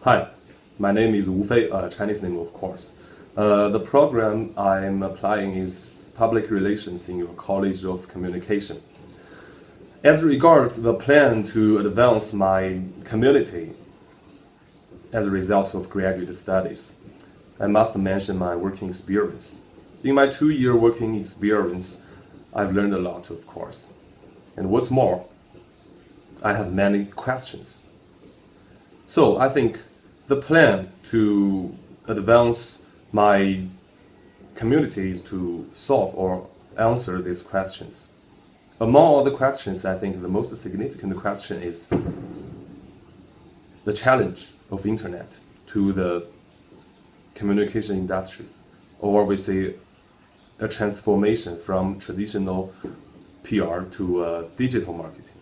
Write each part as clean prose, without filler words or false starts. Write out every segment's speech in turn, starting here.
Hi, my name is Wu Fei, Chinese name of course. The program I'm applying is Public Relations in your College of Communication. As regards the plan to advance my community as a result of graduate studies, I must mention my working experience. In my 2-year working experience, I've learned a lot, of course. And what's more, I have many questions. So I think the plan to advance my community is to solve or answer these questions. Among all the questions, I think the most significant question is the challenge of internet to the communication industry, or we say a transformation from traditional PR to digital marketing.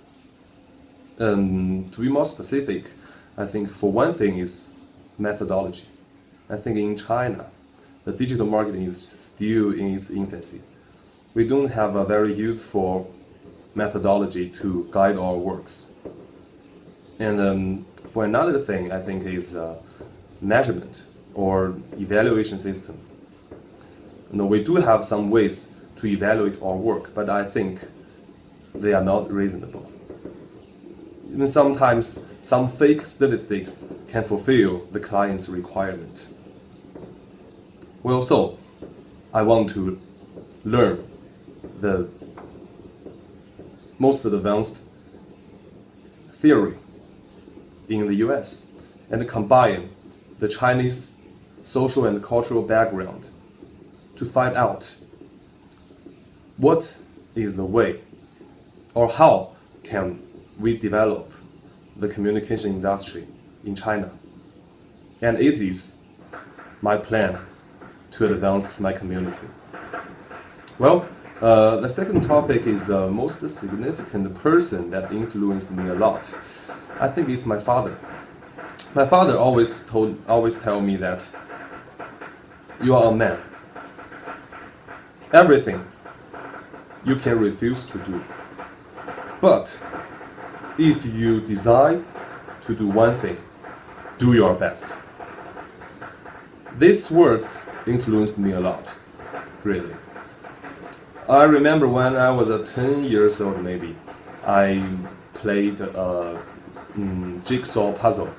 To be more specific, I think for one thing is methodology. I think in China, the digital marketing is still in its infancy. We don't have a very useful methodology to guide our works. And for another thing, I think is measurement or evaluation system. We do have some ways to evaluate our work, but I think they are not reasonable. Even sometimes, some fake statistics can fulfill the client's requirement. Well, so I want to learn the most advanced theory in the US and combine the Chinese social and cultural background to find out what is the way or how can we develop the communication industry in China. And it is my plan to advance my community. Well, the second topic is the most significant person that influenced me a lot. I think it's my father. My father always tell me that you are a man. Everything you can refuse to do. But if you decide to do one thing, do your best. These words influenced me a lot, really. I remember when I was 10 years old, maybe, I played a jigsaw puzzle.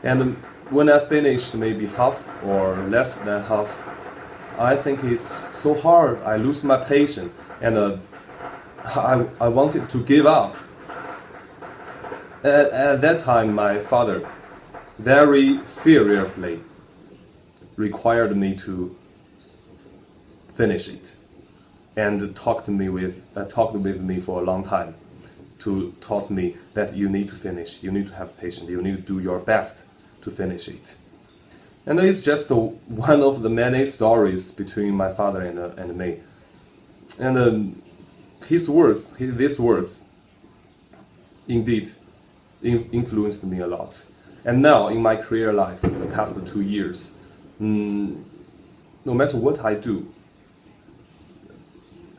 And when I finished maybe half or less than half, I think it's so hard, I lose my patience, and I wanted to give up. At that time, my father very seriously required me to finish it, and talked with me for a long time, taught me that you need to finish, you need to have patience, you need to do your best to finish it. And it's just one of the many stories between my father and me. And these words, indeed influenced me a lot. And now in my career life, for the past 2 years, no matter what I do,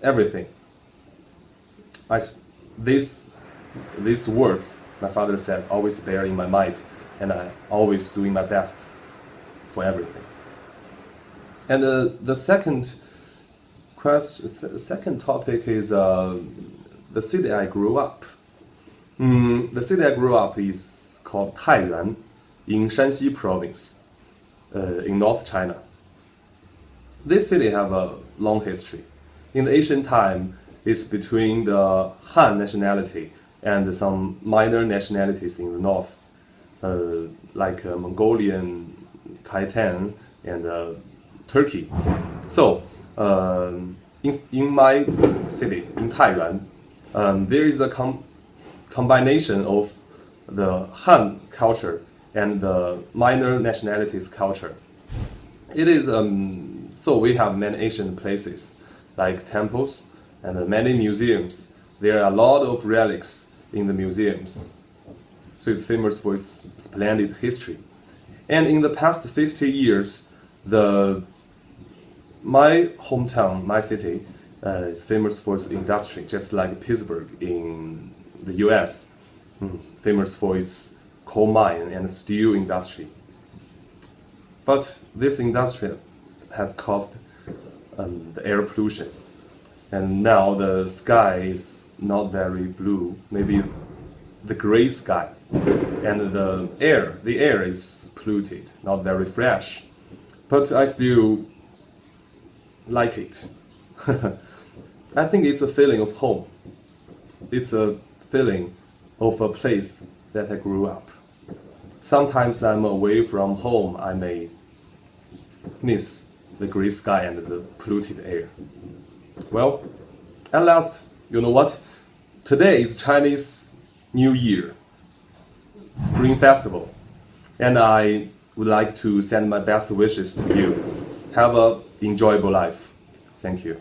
everything, these words my father said always bear in my mind, and I always doing my best for everything. And the second topic is the city I grew up. The city I grew up is called Taiyuan in Shanxi province, in North China. This city have a long history. In the ancient time, it's between the Han nationality and some minor nationalities in the north, like Mongolian, Khitan, and Turkey. So, in my city, in Taiyuan, there is a combination of the Han culture and the minor nationalities culture. It is so we have many ancient places like temples and many museums. There are a lot of relics in the museums. So it's famous for its splendid history. And in the past 50 years, my hometown, my city, is famous for its industry, just like Pittsburgh in the US, famous for its coal mine and steel industry. But this industry has caused the air pollution. And now the sky is not very blue, maybe the gray sky. And the air is polluted, not very fresh. But I still like it. I think it's a feeling of home. It's a feeling of a place that I grew up. Sometimes I'm away from home, I may miss the gray sky and the polluted air. Well, at last, you know what? Today is Chinese New Year, Spring Festival, and I would like to send my best wishes to you. Have an enjoyable life. Thank you.